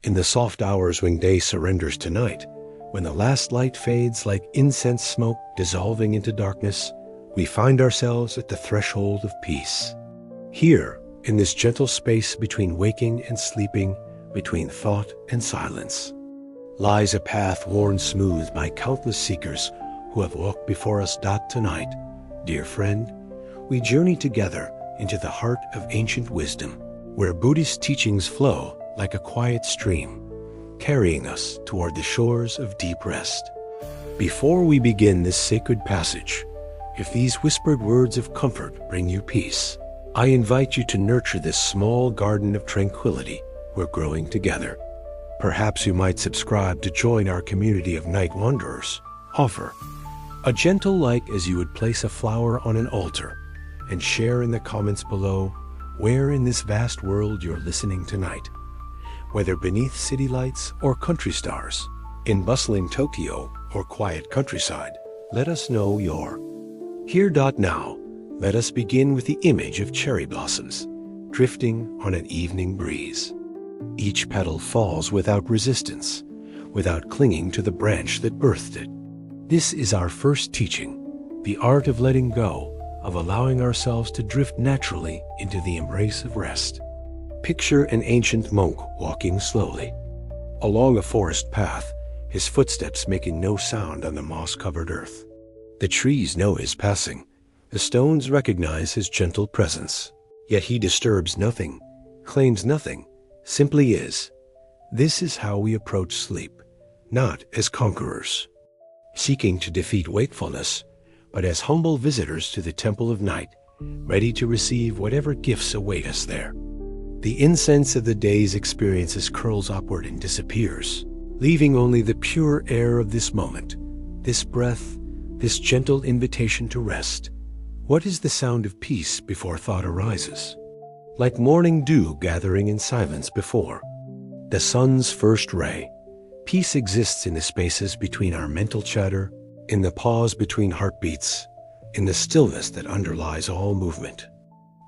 In the soft hours when day surrenders to night, when the last light fades like incense smoke dissolving into darkness, we find ourselves at the threshold of peace. Here, in this gentle space between waking and sleeping, between thought and silence, lies a path worn smooth by countless seekers who have walked before us. Tonight, dear friend, we journey together into the heart of ancient wisdom, where Buddhist teachings flow like a quiet stream, carrying us toward the shores of deep rest. Before we begin this sacred passage, if these whispered words of comfort bring you peace, I invite you to nurture this small garden of tranquility we're growing together. Perhaps you might subscribe to join our community of night wanderers. Offer a gentle like as you would place a flower on an altar, and share in the comments below where in this vast world you're listening tonight. Whether beneath city lights or country stars, in bustling Tokyo or quiet countryside, let us know you're here. Now, let us begin with the image of cherry blossoms drifting on an evening breeze. Each petal falls without resistance, without clinging to the branch that birthed it. This is our first teaching, the art of letting go, of allowing ourselves to drift naturally into the embrace of rest. Picture an ancient monk walking slowly along a forest path, his footsteps making no sound on the moss-covered earth. The trees know his passing. The stones recognize his gentle presence. Yet he disturbs nothing, claims nothing, simply is. This is how we approach sleep, not as conquerors, seeking to defeat wakefulness, but as humble visitors to the temple of night, ready to receive whatever gifts await us there. The incense of the day's experiences curls upward and disappears, leaving only the pure air of this moment, this breath, this gentle invitation to rest. What is the sound of peace before thought arises? Like morning dew gathering in silence before the sun's first ray, peace exists in the spaces between our mental chatter, in the pause between heartbeats, in the stillness that underlies all movement.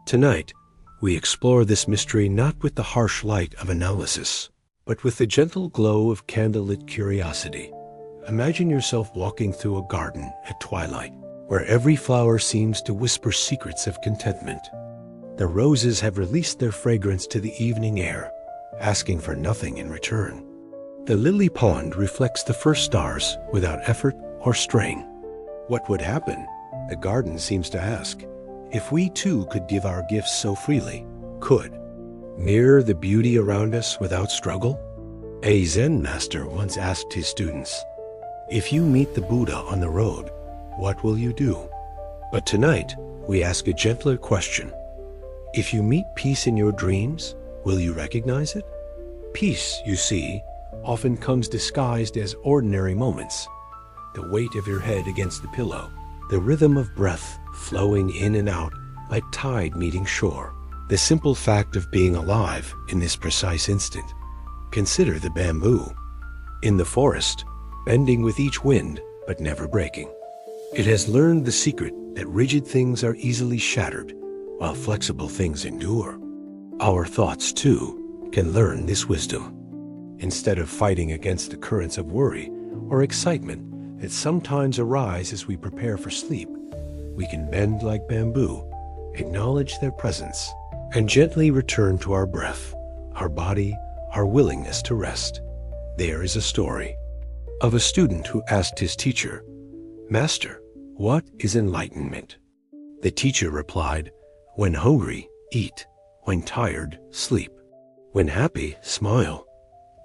Tonight, we explore this mystery not with the harsh light of analysis, but with the gentle glow of candlelit curiosity. Imagine yourself walking through a garden at twilight, where every flower seems to whisper secrets of contentment. The roses have released their fragrance to the evening air, asking for nothing in return. The lily pond reflects the first stars without effort or strain. What would happen, the garden seems to ask, if we too could give our gifts so freely, could mirror the beauty around us without struggle? A Zen master once asked his students, if you meet the Buddha on the road, what will you do? But tonight, we ask a gentler question. If you meet peace in your dreams, will you recognize it? Peace, you see, often comes disguised as ordinary moments. The weight of your head against the pillow, the rhythm of breath flowing in and out like tide meeting shore, the simple fact of being alive in this precise instant. Consider the bamboo in the forest, bending with each wind but never breaking. It has learned the secret that rigid things are easily shattered, while flexible things endure. Our thoughts, too, can learn this wisdom. Instead of fighting against the currents of worry or excitement that sometimes arise as we prepare for sleep, we can bend like bamboo, acknowledge their presence, and gently return to our breath, our body, our willingness to rest. There is a story of a student who asked his teacher, "Master, what is enlightenment?" The teacher replied, "When hungry, eat. When tired, sleep. When happy, smile."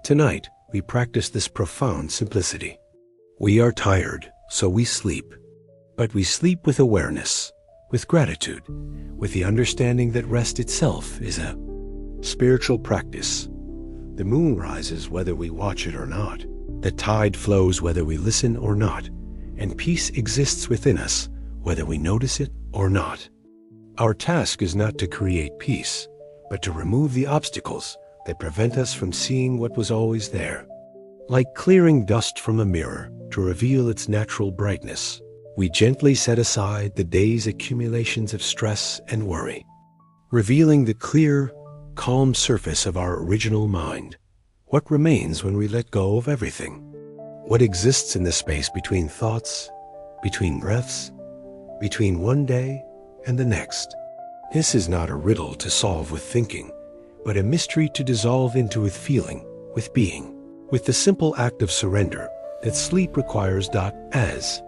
Tonight, we practice this profound simplicity. We are tired, so we sleep. But we sleep with awareness, with gratitude, with the understanding that rest itself is a spiritual practice. The moon rises whether we watch it or not. The tide flows whether we listen or not. And peace exists within us whether we notice it or not. Our task is not to create peace, but to remove the obstacles that prevent us from seeing what was always there. Like clearing dust from a mirror to reveal its natural brightness, we gently set aside the day's accumulations of stress and worry, revealing the clear, calm surface of our original mind. What remains when we let go of everything? What exists in the space between thoughts, between breaths, between one day and the next? This is not a riddle to solve with thinking, but a mystery to dissolve into with feeling, with being, with the simple act of surrender that sleep requires. As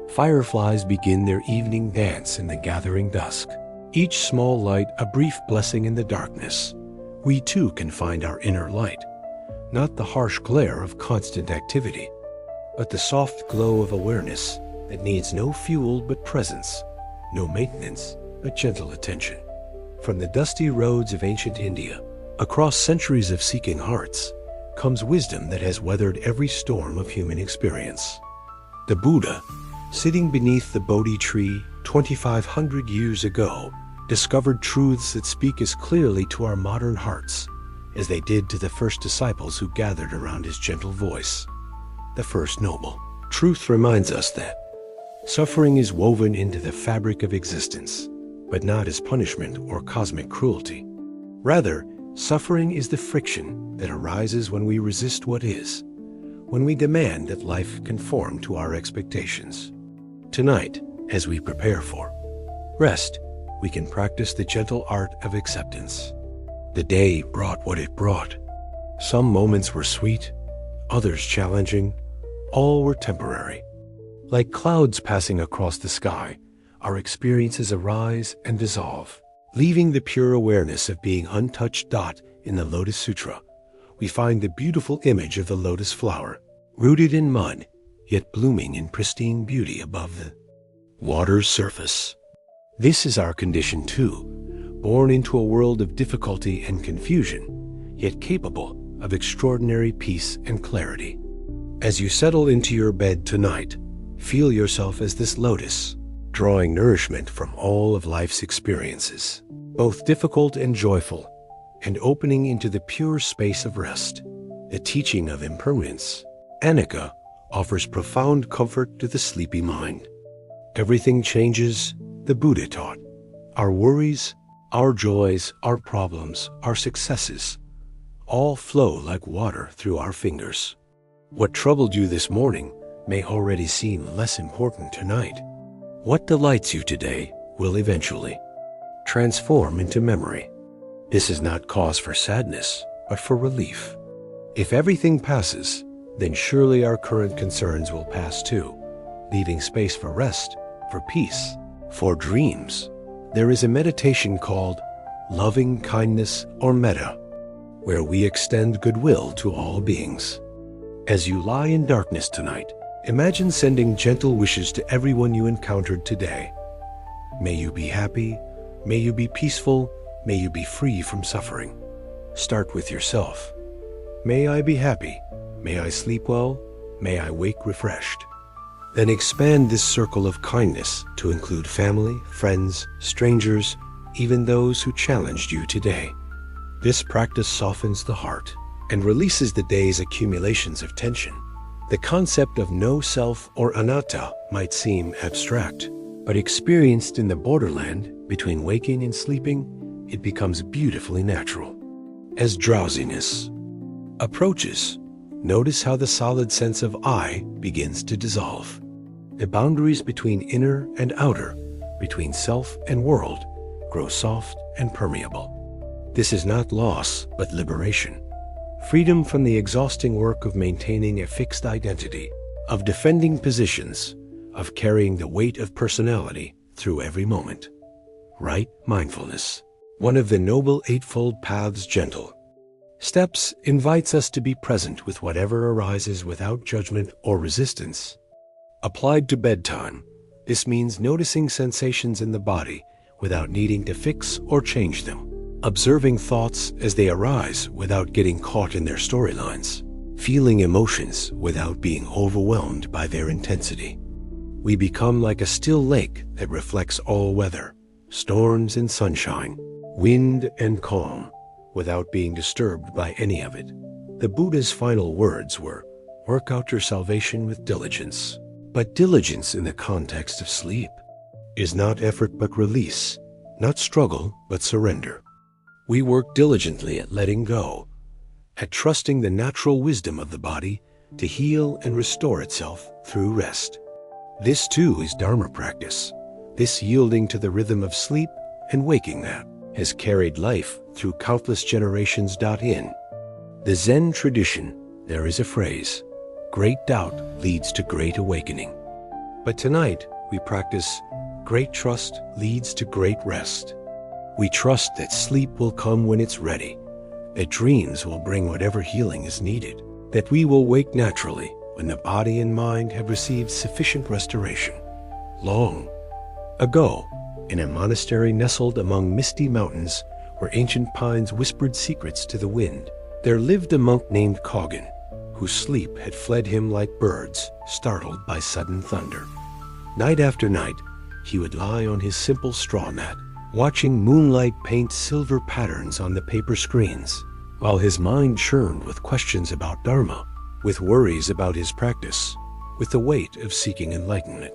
fireflies begin their evening dance in the gathering dusk, each small light a brief blessing in the darkness, we too can find our inner light, not the harsh glare of constant activity, but the soft glow of awareness that needs no fuel but presence, no maintenance but gentle attention. From the dusty roads of ancient India, across centuries of seeking hearts, comes wisdom that has weathered every storm of human experience. The Buddha, sitting beneath the Bodhi tree 2,500 years ago, discovered truths that speak as clearly to our modern hearts as they did to the first disciples who gathered around his gentle voice. The first noble truth reminds us that suffering is woven into the fabric of existence, but not as punishment or cosmic cruelty. Rather, suffering is the friction that arises when we resist what is, when we demand that life conform to our expectations. Tonight, as we prepare for rest, we can practice the gentle art of acceptance. The day brought what it brought. Some moments were sweet, others challenging, all were temporary. Like clouds passing across the sky, our experiences arise and dissolve, leaving the pure awareness of being untouched. In the Lotus Sutra, we find the beautiful image of the lotus flower, rooted in mud, yet blooming in pristine beauty above the water's surface. This is our condition too, born into a world of difficulty and confusion, yet capable of extraordinary peace and clarity. As you settle into your bed tonight, feel yourself as this lotus, drawing nourishment from all of life's experiences, both difficult and joyful, and opening into the pure space of rest. The teaching of impermanence, Anicca, offers profound comfort to the sleepy mind. Everything changes, the Buddha taught. Our worries, our joys, our problems, our successes, all flow like water through our fingers. What troubled you this morning may already seem less important tonight. What delights you today will eventually transform into memory. This is not cause for sadness, but for relief. If everything passes, then surely our current concerns will pass too, leaving space for rest, for peace, for dreams. There is a meditation called loving kindness or metta, where we extend goodwill to all beings. As you lie in darkness tonight, imagine sending gentle wishes to everyone you encountered today. May you be happy, may you be peaceful, may you be free from suffering. Start with yourself. May I be happy, may I sleep well, may I wake refreshed. Then expand this circle of kindness to include family, friends, strangers, even those who challenged you today. This practice softens the heart and releases the day's accumulations of tension. The concept of no self or anatta might seem abstract, but experienced in the borderland between waking and sleeping, it becomes beautifully natural. As drowsiness approaches, notice how the solid sense of I begins to dissolve. The boundaries between inner and outer, between self and world, grow soft and permeable. This is not loss, but liberation. Freedom from the exhausting work of maintaining a fixed identity, of defending positions, of carrying the weight of personality through every moment. Right mindfulness, one of the noble eightfold paths. Gentle steps invites us to be present with whatever arises without judgment or resistance. Applied to bedtime, this means noticing sensations in the body without needing to fix or change them, observing thoughts as they arise without getting caught in their storylines, feeling emotions without being overwhelmed by their intensity. We become like a still lake that reflects all weather, storms and sunshine, wind and calm, without being disturbed by any of it. The Buddha's final words were, "Work out your salvation with diligence." But diligence in the context of sleep is not effort but release, not struggle but surrender. We work diligently at letting go, at trusting the natural wisdom of the body to heal and restore itself through rest. This too is Dharma practice. This yielding to the rhythm of sleep and waking that has carried life through countless generations. In the Zen tradition, there is a phrase, "Great doubt leads to great awakening." But tonight, we practice great trust leads to great rest. We trust that sleep will come when it's ready, that dreams will bring whatever healing is needed, that we will wake naturally when the body and mind have received sufficient restoration. Long ago, in a monastery nestled among misty mountains where ancient pines whispered secrets to the wind, there lived a monk named Koggen, whose sleep had fled him like birds startled by sudden thunder. Night after night, he would lie on his simple straw mat, watching moonlight paint silver patterns on the paper screens, while his mind churned with questions about Dharma, with worries about his practice, with the weight of seeking enlightenment.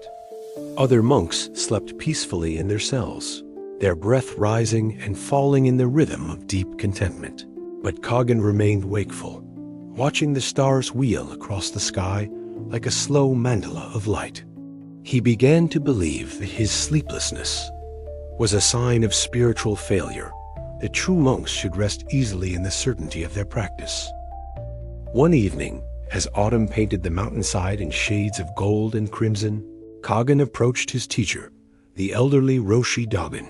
Other monks slept peacefully in their cells, their breath rising and falling in the rhythm of deep contentment. But Koggen remained wakeful, watching the stars wheel across the sky like a slow mandala of light. He began to believe that his sleeplessness was a sign of spiritual failure, that true monks should rest easily in the certainty of their practice. One evening, as autumn painted the mountainside in shades of gold and crimson, Koggen approached his teacher, the elderly Roshi Dogen,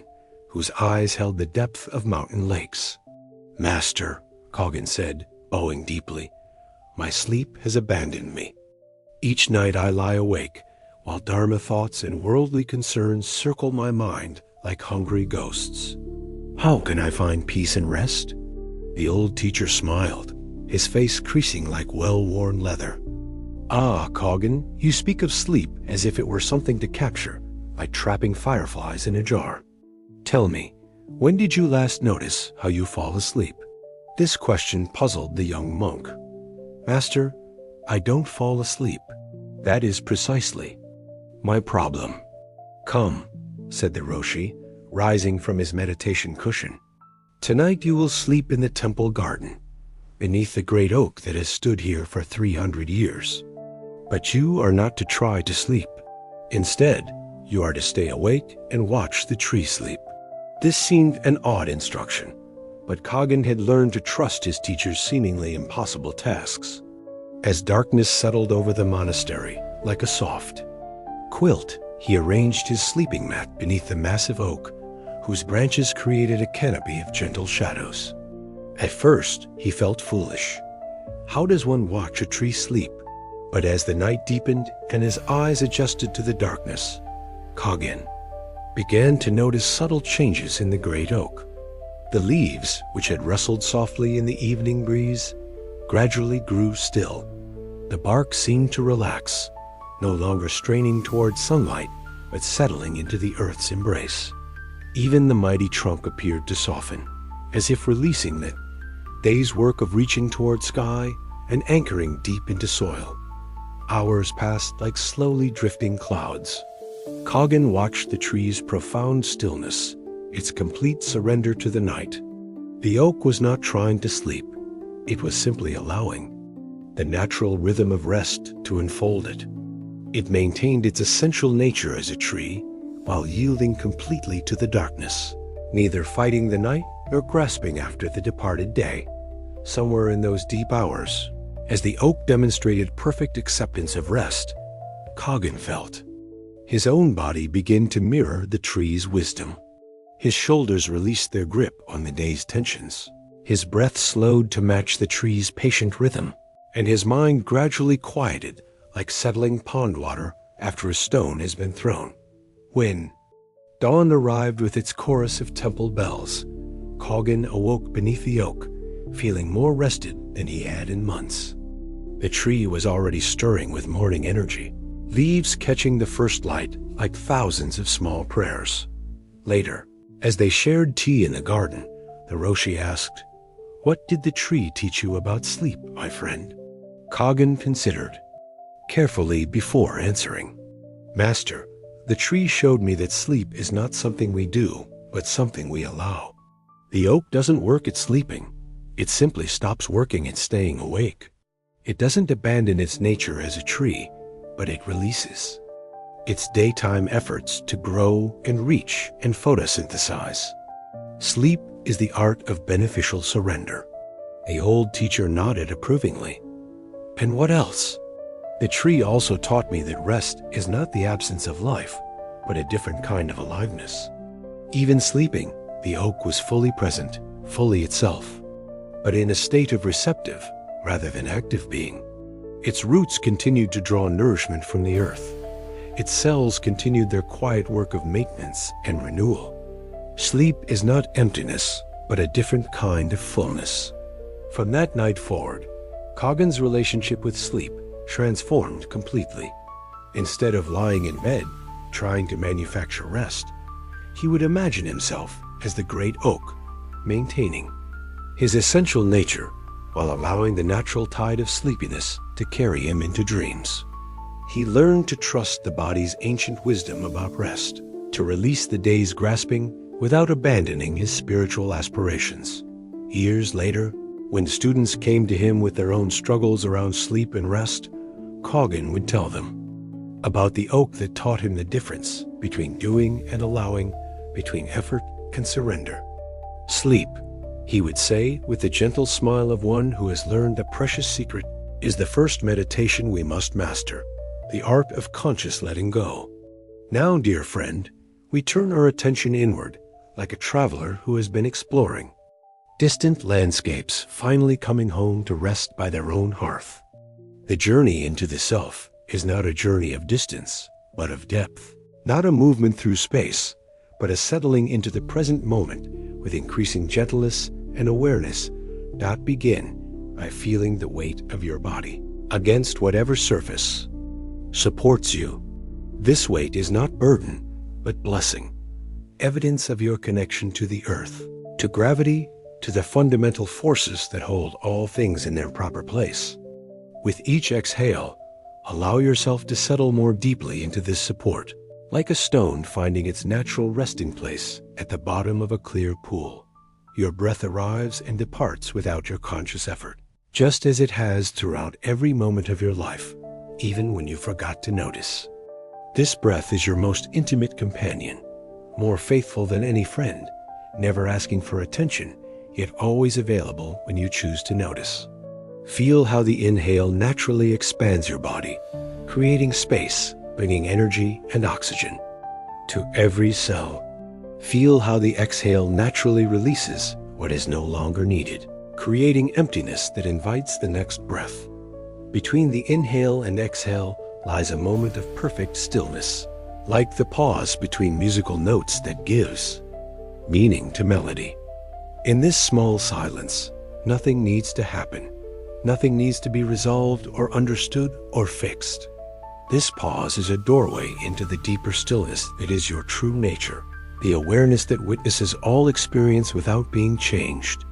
whose eyes held the depth of mountain lakes. "Master," Koggen said, bowing deeply, "my sleep has abandoned me. Each night I lie awake, while Dharma thoughts and worldly concerns circle my mind like hungry ghosts. How can I find peace and rest?" The old teacher smiled, his face creasing like well-worn leather. "Ah, Koggen, you speak of sleep as if it were something to capture, like trapping fireflies in a jar. Tell me, when did you last notice how you fall asleep?" This question puzzled the young monk. "Master, I don't fall asleep. That is precisely my problem." "Come," said the Roshi, rising from his meditation cushion. "Tonight you will sleep in the temple garden, beneath the great oak that has stood here for 300 years. But you are not to try to sleep. Instead, you are to stay awake and watch the tree sleep." This seemed an odd instruction, but Koggen had learned to trust his teacher's seemingly impossible tasks. As darkness settled over the monastery, like a soft quilt, he arranged his sleeping mat beneath the massive oak, whose branches created a canopy of gentle shadows. At first, he felt foolish. How does one watch a tree sleep? But as the night deepened and his eyes adjusted to the darkness, Koggen began to notice subtle changes in the great oak. The leaves, which had rustled softly in the evening breeze, gradually grew still. The bark seemed to relax, no longer straining towards sunlight, but settling into the earth's embrace. Even the mighty trunk appeared to soften, as if releasing the day's work of reaching toward sky and anchoring deep into soil. Hours passed like slowly drifting clouds. Koggen watched the tree's profound stillness, its complete surrender to the night. The oak was not trying to sleep. It was simply allowing the natural rhythm of rest to enfold it. It maintained its essential nature as a tree while yielding completely to the darkness, neither fighting the night nor grasping after the departed day. Somewhere in those deep hours, as the oak demonstrated perfect acceptance of rest, Koggen felt his own body begin to mirror the tree's wisdom. His shoulders released their grip on the day's tensions. His breath slowed to match the tree's patient rhythm, and his mind gradually quieted like settling pond water after a stone has been thrown. When dawn arrived with its chorus of temple bells, Koggen awoke beneath the oak, feeling more rested than he had in months. The tree was already stirring with morning energy, leaves catching the first light like thousands of small prayers. Later, as they shared tea in the garden, the Roshi asked, "What did the tree teach you about sleep, my friend?" Koggen considered carefully before answering. "Master, the tree showed me that sleep is not something we do, but something we allow. The oak doesn't work at sleeping. It simply stops working and staying awake. It doesn't abandon its nature as a tree, but it releases its daytime efforts to grow and reach and photosynthesize. Sleep is the art of beneficial surrender. A old teacher nodded approvingly. And what else? The tree also taught me that rest is not the absence of life, but a different kind of aliveness. Even sleeping, the oak was fully present, fully itself, but in a state of receptive rather than active being. Its roots continued to draw nourishment from the earth. Its cells continued their quiet work of maintenance and renewal. Sleep is not emptiness, but a different kind of fullness. From that night forward, Coggan's relationship with sleep transformed completely. Instead of lying in bed, trying to manufacture rest, he would imagine himself as the great oak, maintaining his essential nature while allowing the natural tide of sleepiness to carry him into dreams. He learned to trust the body's ancient wisdom about rest, to release the day's grasping without abandoning his spiritual aspirations. Years later, when students came to him with their own struggles around sleep and rest, Coggan would tell them about the oak that taught him the difference between doing and allowing, between effort and surrender. Sleep, he would say with the gentle smile of one who has learned the precious secret, is the first meditation we must master, the art of conscious letting go. Now, dear friend, we turn our attention inward, like a traveler who has been exploring distant landscapes, finally coming home to rest by their own hearth. The journey into the self is not a journey of distance, but of depth. Not a movement through space, but a settling into the present moment with increasing gentleness and awareness. Begin by feeling the weight of your body against whatever surface supports you. This weight is not burden, but blessing, evidence of your connection to the earth, to gravity, to the fundamental forces that hold all things in their proper place. With each exhale, allow yourself to settle more deeply into this support, like a stone finding its natural resting place at the bottom of a clear pool. Your breath arrives and departs without your conscious effort, just as it has throughout every moment of your life, even when you forgot to notice. This breath is your most intimate companion, more faithful than any friend, never asking for attention, yet always available when you choose to notice. Feel how the inhale naturally expands your body, creating space, bringing energy and oxygen to every cell. Feel how the exhale naturally releases what is no longer needed, creating emptiness that invites the next breath. Between the inhale and exhale lies a moment of perfect stillness, like the pause between musical notes that gives meaning to melody. In this small silence, nothing needs to happen. Nothing needs to be resolved or understood or fixed. This pause is a doorway into the deeper stillness that is your true nature, the awareness that witnesses all experience without being changed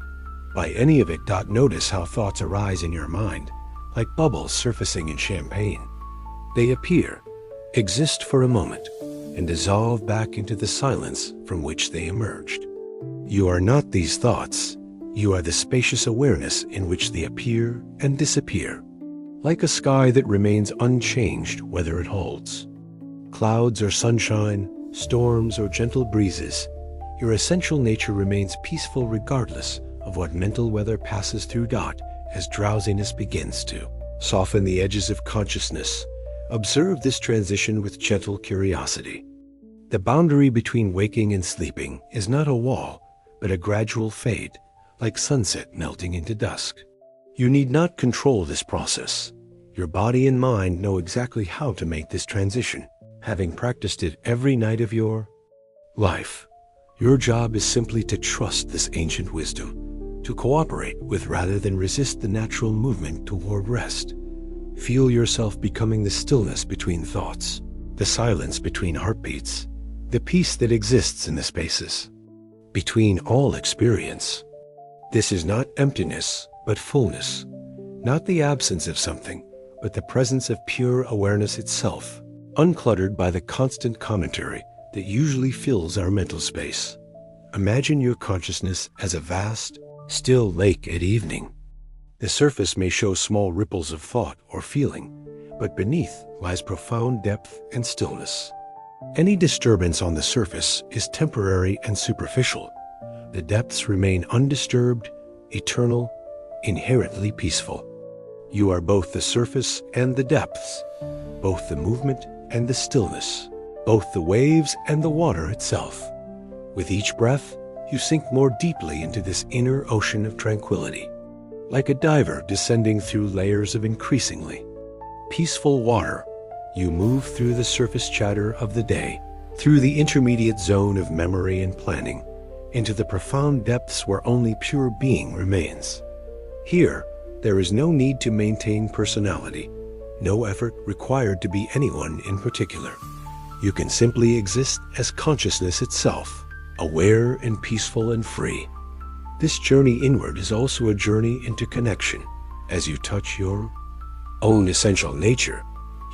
by any of it. Notice how thoughts arise in your mind, like bubbles surfacing in champagne. They appear, exist for a moment, and dissolve back into the silence from which they emerged. You are not these thoughts. You are the spacious awareness in which they appear and disappear, like a sky that remains unchanged whether it holds clouds or sunshine, storms or gentle breezes. Your essential nature remains peaceful regardless of what mental weather passes through. As drowsiness begins to soften the edges of consciousness, observe this transition with gentle curiosity. The boundary between waking and sleeping is not a wall, but a gradual fade, like sunset melting into dusk. You need not control this process. Your body and mind know exactly how to make this transition, having practiced it every night of your life. Your job is simply to trust this ancient wisdom, to cooperate with rather than resist the natural movement toward rest. Feel yourself becoming the stillness between thoughts, the silence between heartbeats, the peace that exists in the spaces between all experience. This is not emptiness, but fullness, not the absence of something, but the presence of pure awareness itself, uncluttered by the constant commentary that usually fills our mental space. Imagine your consciousness as a vast, still lake at evening. The surface may show small ripples of thought or feeling, but beneath lies profound depth and stillness. Any disturbance on the surface is temporary and superficial. The depths remain undisturbed, eternal, inherently peaceful. You are both the surface and the depths, both the movement and the stillness, both the waves and the water itself. With each breath, you sink more deeply into this inner ocean of tranquility, like a diver descending through layers of increasingly peaceful water. You move through the surface chatter of the day, through the intermediate zone of memory and planning, into the profound depths where only pure being remains. Here, there is no need to maintain personality, no effort required to be anyone in particular. You can simply exist as consciousness itself, aware and peaceful and free. This journey inward is also a journey into connection. As you touch your own essential nature,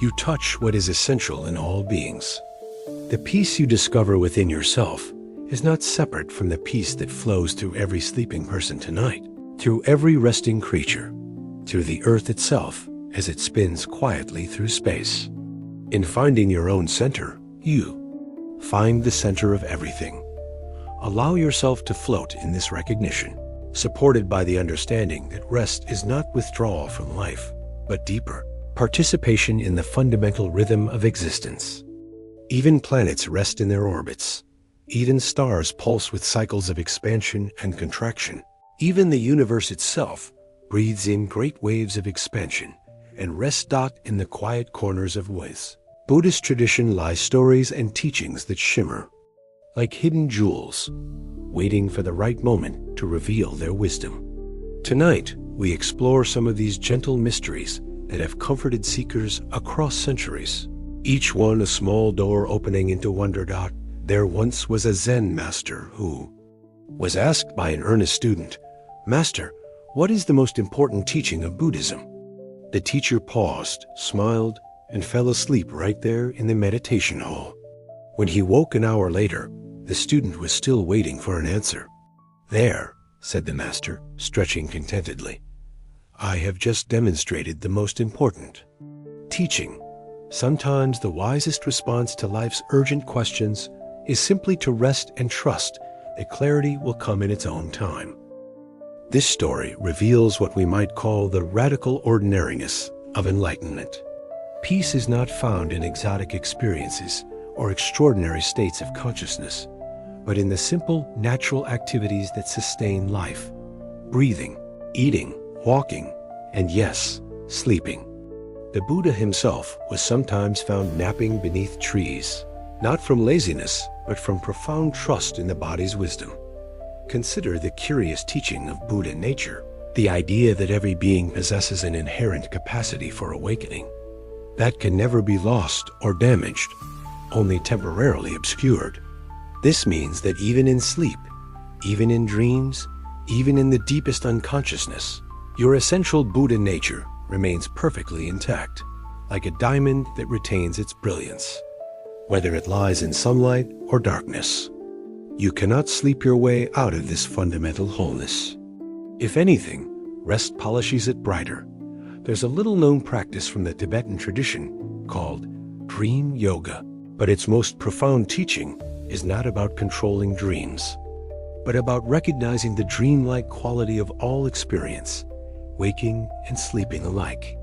you touch what is essential in all beings. The peace you discover within yourself is not separate from the peace that flows through every sleeping person tonight, through every resting creature, through the earth itself as it spins quietly through space. In finding your own center, you find the center of everything. Allow yourself to float in this recognition, supported by the understanding that rest is not withdrawal from life, but deeper participation in the fundamental rhythm of existence. Even planets rest in their orbits. Even stars pulse with cycles of expansion and contraction. Even the universe itself breathes in great waves of expansion and rests in the quiet corners of ways. Buddhist tradition lies stories and teachings that shimmer like hidden jewels, waiting for the right moment to reveal their wisdom. Tonight, we explore some of these gentle mysteries that have comforted seekers across centuries, each one a small door opening into wonder. There once was a Zen master who was asked by an earnest student, "Master, what is the most important teaching of Buddhism?" The teacher paused, smiled, and fell asleep right there in the meditation hall. When he woke an hour later, the student was still waiting for an answer. "There," said the master, stretching contentedly, "I have just demonstrated the most important teaching." Sometimes the wisest response to life's urgent questions is simply to rest and trust that clarity will come in its own time. This story reveals what we might call the radical ordinariness of enlightenment. Peace is not found in exotic experiences or extraordinary states of consciousness, but in the simple, natural activities that sustain life: breathing, eating, walking, and yes, sleeping. The Buddha himself was sometimes found napping beneath trees, not from laziness, but from profound trust in the body's wisdom. Consider the curious teaching of Buddha nature, the idea that every being possesses an inherent capacity for awakening that can never be lost or damaged, only temporarily obscured. This means that even in sleep, even in dreams, even in the deepest unconsciousness, your essential Buddha nature remains perfectly intact, like a diamond that retains its brilliance, whether it lies in sunlight or darkness. You cannot sleep your way out of this fundamental wholeness. If anything, rest polishes it brighter. There's a little-known practice from the Tibetan tradition called dream yoga, but its most profound teaching is not about controlling dreams, but about recognizing the dreamlike quality of all experience, waking and sleeping alike.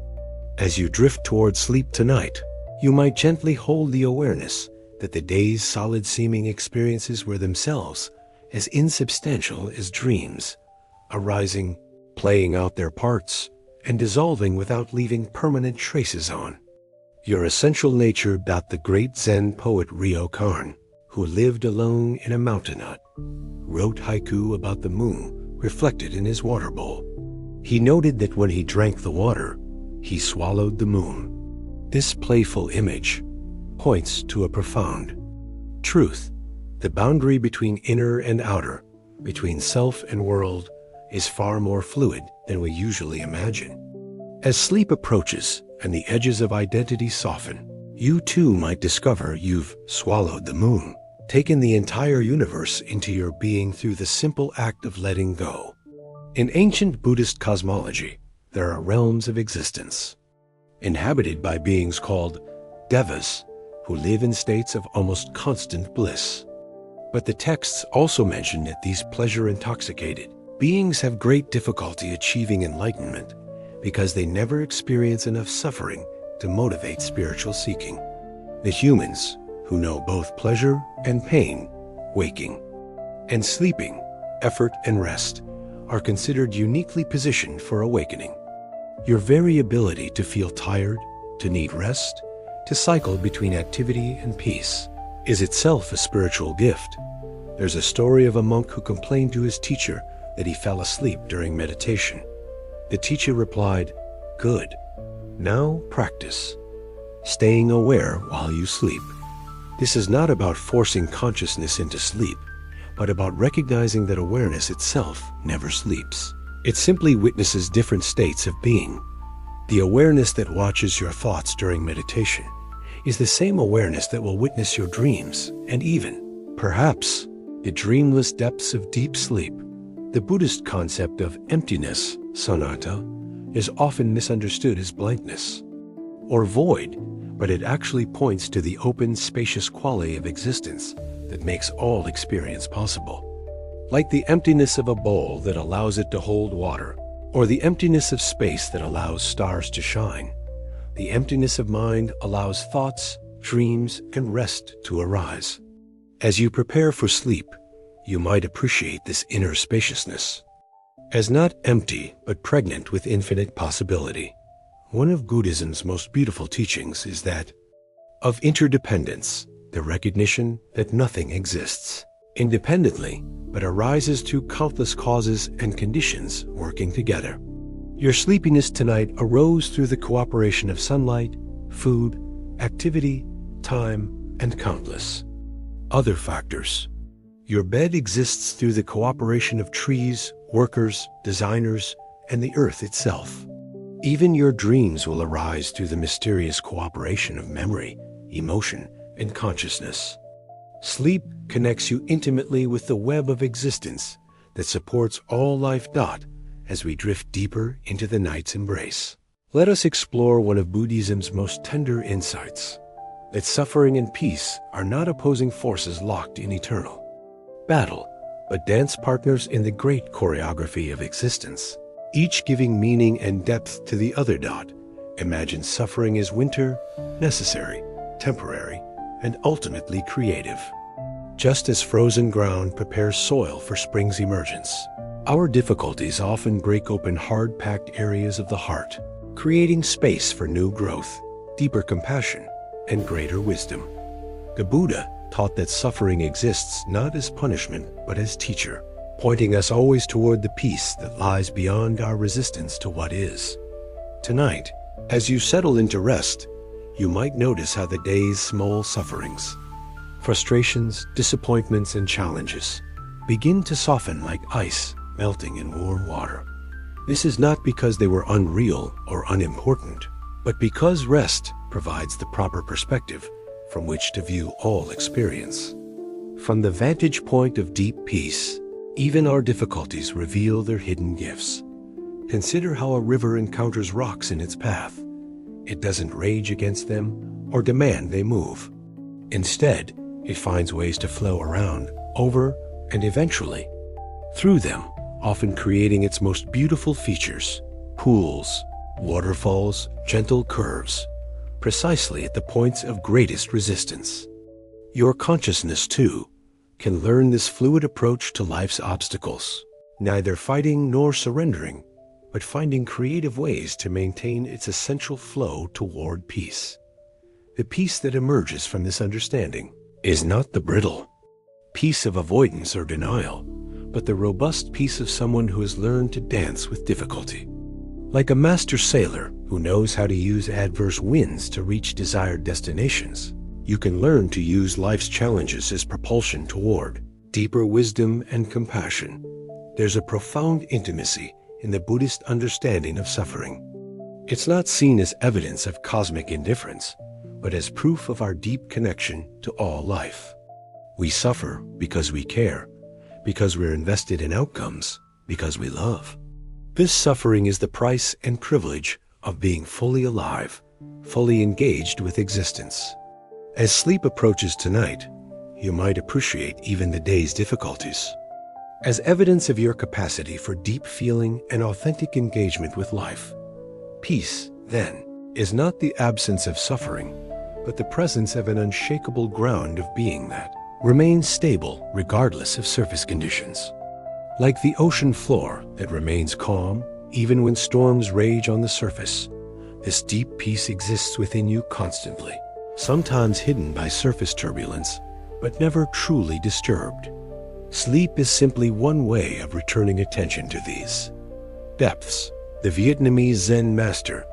As you drift toward sleep tonight, you might gently hold the awareness that the day's solid-seeming experiences were themselves as insubstantial as dreams, arising, playing out their parts, and dissolving without leaving permanent traces on. Your essential nature. The great Zen poet Ryokan, who lived alone in a mountain hut, wrote haiku about the moon reflected in his water bowl. He noted that when he drank the water, he swallowed the moon. This playful image points to a profound truth. The boundary between inner and outer, between self and world, is far more fluid than we usually imagine. As sleep approaches and the edges of identity soften, you too might discover you've swallowed the moon, taken the entire universe into your being through the simple act of letting go. In ancient Buddhist cosmology, there are realms of existence, inhabited by beings called devas, who live in states of almost constant bliss. But the texts also mention that these pleasure-intoxicated beings have great difficulty achieving enlightenment because they never experience enough suffering to motivate spiritual seeking. The humans, who know both pleasure and pain, waking and sleeping, effort and rest, are considered uniquely positioned for awakening. Your very ability to feel tired, to need rest, to cycle between activity and peace, is itself a spiritual gift. There's a story of a monk who complained to his teacher that he fell asleep during meditation. The teacher replied, "Good. Now practice staying aware while you sleep." This is not about forcing consciousness into sleep, but about recognizing that awareness itself never sleeps. It simply witnesses different states of being. The awareness that watches your thoughts during meditation is the same awareness that will witness your dreams and even, perhaps, the dreamless depths of deep sleep. The Buddhist concept of emptiness, samatha, is often misunderstood as blankness or void, but it actually points to the open, spacious quality of existence that makes all experience possible. Like the emptiness of a bowl that allows it to hold water, or the emptiness of space that allows stars to shine, the emptiness of mind allows thoughts, dreams, and rest to arise. As you prepare for sleep, you might appreciate this inner spaciousness as not empty, but pregnant with infinite possibility. One of Buddhism's most beautiful teachings is that of interdependence, the recognition that nothing exists independently, but arises through countless causes and conditions working together. Your sleepiness tonight arose through the cooperation of sunlight, food, activity, time, and countless other factors. Your bed exists through the cooperation of trees, workers, designers, and the earth itself. Even your dreams will arise through the mysterious cooperation of memory, emotion, and consciousness. Sleep connects you intimately with the web of existence that supports all life. As we drift deeper into the night's embrace, let us explore one of Buddhism's most tender insights, that suffering and peace are not opposing forces locked in eternal battle, but dance partners in the great choreography of existence, each giving meaning and depth to the other. Imagine suffering as winter, necessary, temporary, and ultimately creative. Just as frozen ground prepares soil for spring's emergence, our difficulties often break open hard-packed areas of the heart, creating space for new growth, deeper compassion, and greater wisdom. The Buddha taught that suffering exists not as punishment, but as teacher, pointing us always toward the peace that lies beyond our resistance to what is. Tonight, as you settle into rest, you might notice how the day's small sufferings, frustrations, disappointments, and challenges begin to soften like ice melting in warm water. This is not because they were unreal or unimportant, but because rest provides the proper perspective from which to view all experience. From the vantage point of deep peace, even our difficulties reveal their hidden gifts. Consider how a river encounters rocks in its path. It doesn't rage against them or demand they move. Instead, it finds ways to flow around, over, and eventually through them, often creating its most beautiful features: pools, waterfalls, gentle curves, precisely at the points of greatest resistance. Your consciousness, too, can learn this fluid approach to life's obstacles, neither fighting nor surrendering, but finding creative ways to maintain its essential flow toward peace. The peace that emerges from this understanding is not the brittle peace of avoidance or denial, but the robust peace of someone who has learned to dance with difficulty. Like a master sailor who knows how to use adverse winds to reach desired destinations, you can learn to use life's challenges as propulsion toward deeper wisdom and compassion. There's a profound intimacy in the Buddhist understanding of suffering. It's not seen as evidence of cosmic indifference, but as proof of our deep connection to all life. We suffer because we care, because we're invested in outcomes, because we love. This suffering is the price and privilege of being fully alive, fully engaged with existence. As sleep approaches tonight, you might appreciate even the day's difficulties as evidence of your capacity for deep feeling and authentic engagement with life. Peace, then, is not the absence of suffering, but the presence of an unshakable ground of being that remains stable regardless of surface conditions. Like the ocean floor that remains calm even when storms rage on the surface, this deep peace exists within you constantly, sometimes hidden by surface turbulence, but never truly disturbed. Sleep is simply one way of returning attention to these depths. The Vietnamese Zen master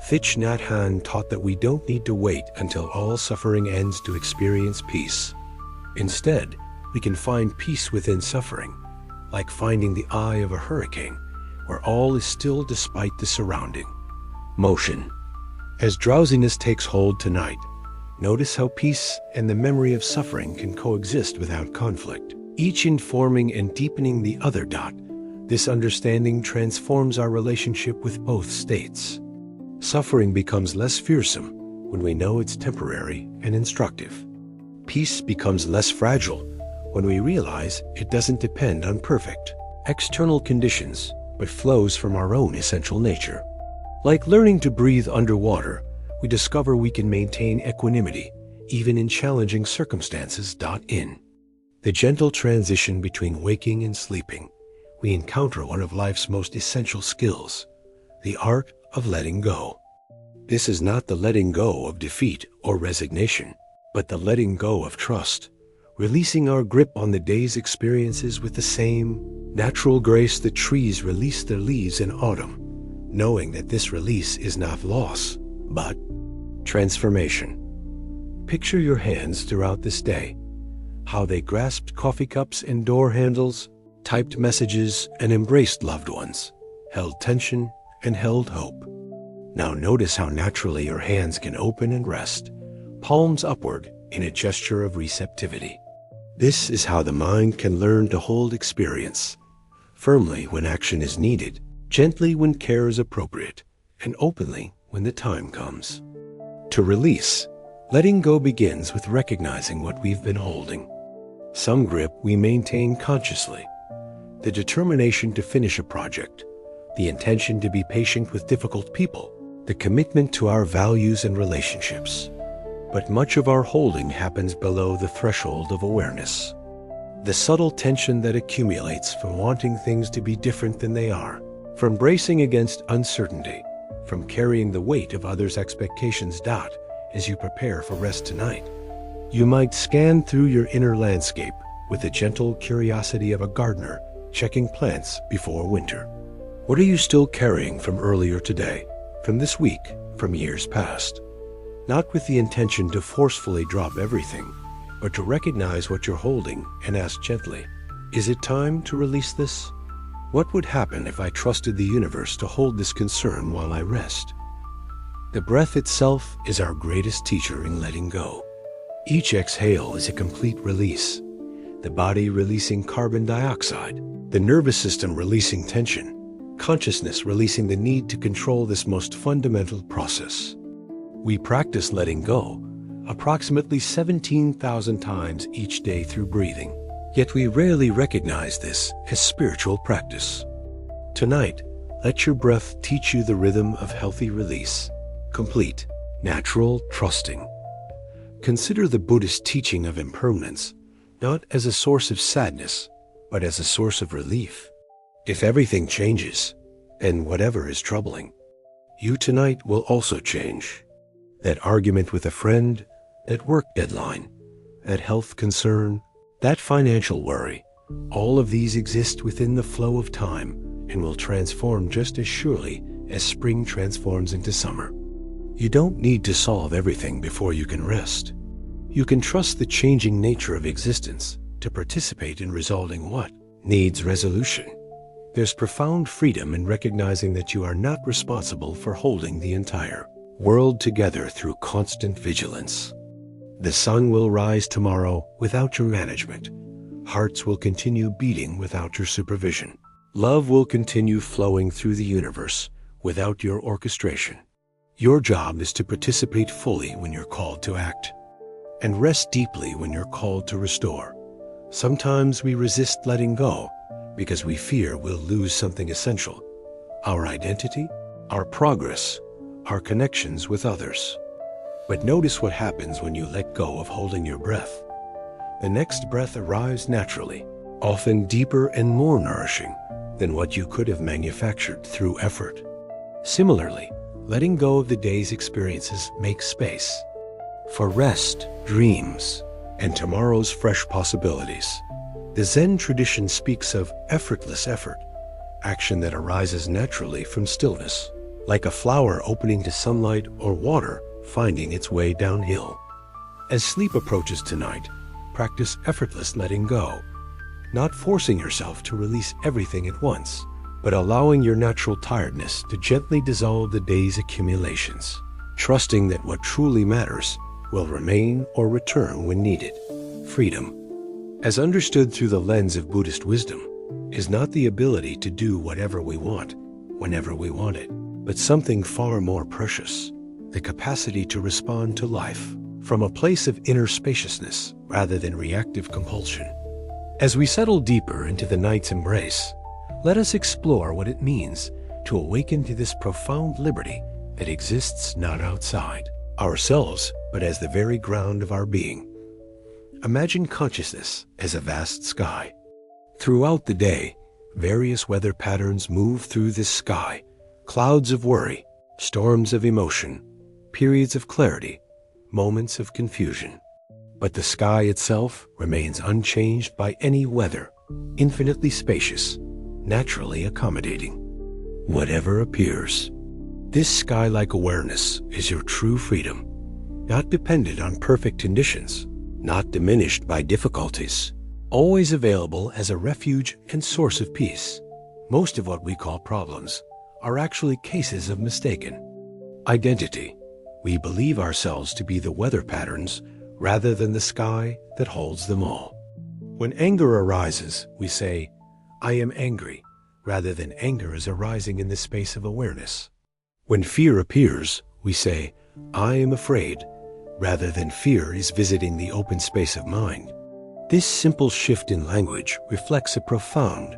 Thich Nhat Hanh taught that we don't need to wait until all suffering ends to experience peace. Instead, we can find peace within suffering, like finding the eye of a hurricane, where all is still despite the surrounding motion. As drowsiness takes hold tonight, notice how peace and the memory of suffering can coexist without conflict, each informing and deepening the other. This understanding transforms our relationship with both states. Suffering becomes less fearsome when we know it's temporary and instructive. Peace becomes less fragile when we realize it doesn't depend on perfect external conditions, but flows from our own essential nature. Like learning to breathe underwater, we discover we can maintain equanimity even in challenging circumstances. In the gentle transition between waking and sleeping, we encounter one of life's most essential skills, the art of letting go. This is not the letting go of defeat or resignation, but the letting go of trust, releasing our grip on the day's experiences with the same natural grace that trees release their leaves in autumn, knowing that this release is not loss, but transformation. Picture your hands throughout this day, how they grasped coffee cups and door handles, typed messages and embraced loved ones, held tension and held hope. Now notice how naturally your hands can open and rest, palms upward in a gesture of receptivity. This is how the mind can learn to hold experience, firmly when action is needed, gently when care is appropriate, and openly when the time comes. To release, letting go begins with recognizing what we've been holding. Some grip we maintain consciously, the determination to finish a project, the intention to be patient with difficult people, the commitment to our values and relationships. But much of our holding happens below the threshold of awareness. The subtle tension that accumulates from wanting things to be different than they are, from bracing against uncertainty, from carrying the weight of others' expectations. As you prepare for rest tonight, you might scan through your inner landscape with the gentle curiosity of a gardener checking plants before winter. What are you still carrying from earlier today, from this week, from years past? Not with the intention to forcefully drop everything, but to recognize what you're holding and ask gently, is it time to release this? What would happen if I trusted the universe to hold this concern while I rest? The breath itself is our greatest teacher in letting go. Each exhale is a complete release, the body releasing carbon dioxide, the nervous system releasing tension, consciousness releasing the need to control this most fundamental process. We practice letting go approximately 17,000 times each day through breathing, yet we rarely recognize this as spiritual practice. Tonight, let your breath teach you the rhythm of healthy release, complete, natural, trusting. Consider the Buddhist teaching of impermanence not as a source of sadness, but as a source of relief. If everything changes, and whatever is troubling, you tonight will also change. That argument with a friend, that work deadline, that health concern, that financial worry, all of these exist within the flow of time and will transform just as surely as spring transforms into summer. You don't need to solve everything before you can rest. You can trust the changing nature of existence to participate in resolving what needs resolution. There's profound freedom in recognizing that you are not responsible for holding the entire world together through constant vigilance. The sun will rise tomorrow without your management. Hearts will continue beating without your supervision. Love will continue flowing through the universe without your orchestration. Your job is to participate fully when you're called to act, and rest deeply when you're called to restore. Sometimes we resist letting go because we fear we'll lose something essential: our identity, our progress, our connections with others. But notice what happens when you let go of holding your breath. The next breath arrives naturally, often deeper and more nourishing than what you could have manufactured through effort. Similarly, letting go of the day's experiences makes space for rest, dreams, and tomorrow's fresh possibilities. The Zen tradition speaks of effortless effort, action that arises naturally from stillness, like a flower opening to sunlight or water finding its way downhill. As sleep approaches tonight, practice effortless letting go, not forcing yourself to release everything at once, but allowing your natural tiredness to gently dissolve the day's accumulations, trusting that what truly matters will remain or return when needed. Freedom, as understood through the lens of Buddhist wisdom, is not the ability to do whatever we want, whenever we want it, but something far more precious: the capacity to respond to life from a place of inner spaciousness rather than reactive compulsion. As we settle deeper into the night's embrace, let us explore what it means to awaken to this profound liberty that exists not outside ourselves, but as the very ground of our being. Imagine consciousness as a vast sky. Throughout the day, various weather patterns move through this sky: clouds of worry, storms of emotion, periods of clarity, moments of confusion. But the sky itself remains unchanged by any weather, infinitely spacious, naturally accommodating whatever appears. This sky-like awareness is your true freedom, not dependent on perfect conditions, not diminished by difficulties, always available as a refuge and source of peace. Most of what we call problems are actually cases of mistaken identity. We believe ourselves to be the weather patterns rather than the sky that holds them all. When anger arises, we say, "I am angry," rather than anger is arising in the space of awareness. When fear appears, we say, "I am afraid," rather than fear is visiting the open space of mind. This simple shift in language reflects a profound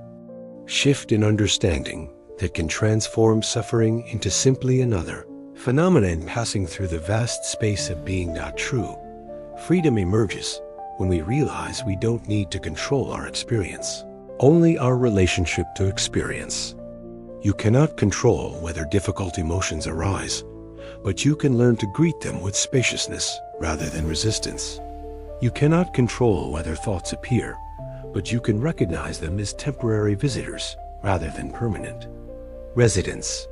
shift in understanding that can transform suffering into simply another phenomenon passing through the vast space of being not true. Freedom emerges when we realize we don't need to control our experience, only our relationship to experience. You cannot control whether difficult emotions arise, but you can learn to greet them with spaciousness rather than resistance. You cannot control whether thoughts appear, but you can recognize them as temporary visitors rather than permanent residents.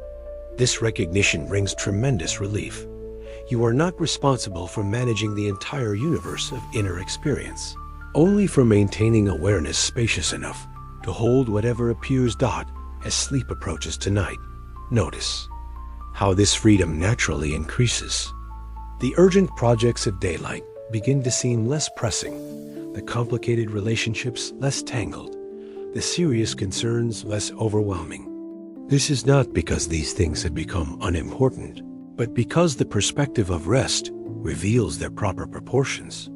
This recognition brings tremendous relief. You are not responsible for managing the entire universe of inner experience, only for maintaining awareness spacious enough to hold whatever appears as sleep approaches tonight. Notice how this freedom naturally increases. The urgent projects of daylight begin to seem less pressing, the complicated relationships less tangled, the serious concerns less overwhelming. This is not because these things have become unimportant, but because the perspective of rest reveals their proper proportions.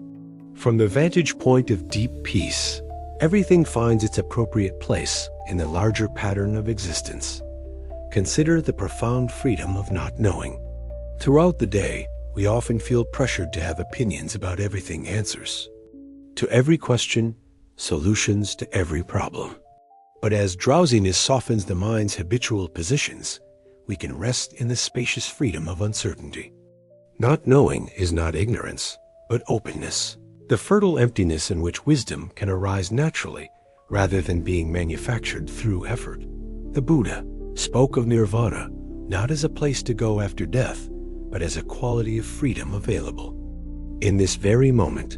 From the vantage point of deep peace, everything finds its appropriate place in the larger pattern of existence. Consider the profound freedom of not knowing. Throughout the day, we often feel pressured to have opinions about everything, answers to every question, solutions to every problem. But as drowsiness softens the mind's habitual positions, we can rest in the spacious freedom of uncertainty. Not knowing is not ignorance, but openness, the fertile emptiness in which wisdom can arise naturally rather than being manufactured through effort. The Buddha spoke of nirvana not as a place to go after death, but as a quality of freedom available in this very moment.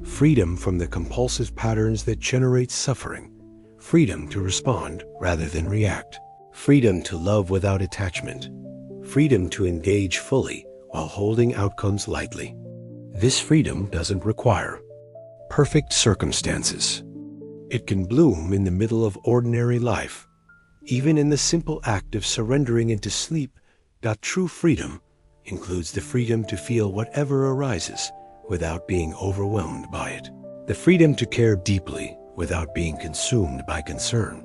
Freedom from the compulsive patterns that generate suffering, freedom to respond rather than react, freedom to love without attachment, freedom to engage fully while holding outcomes lightly. This freedom doesn't require perfect circumstances. It can bloom in the middle of ordinary life Even in the simple act of surrendering into sleep, true freedom includes the freedom to feel whatever arises without being overwhelmed by it. The freedom to care deeply without being consumed by concern.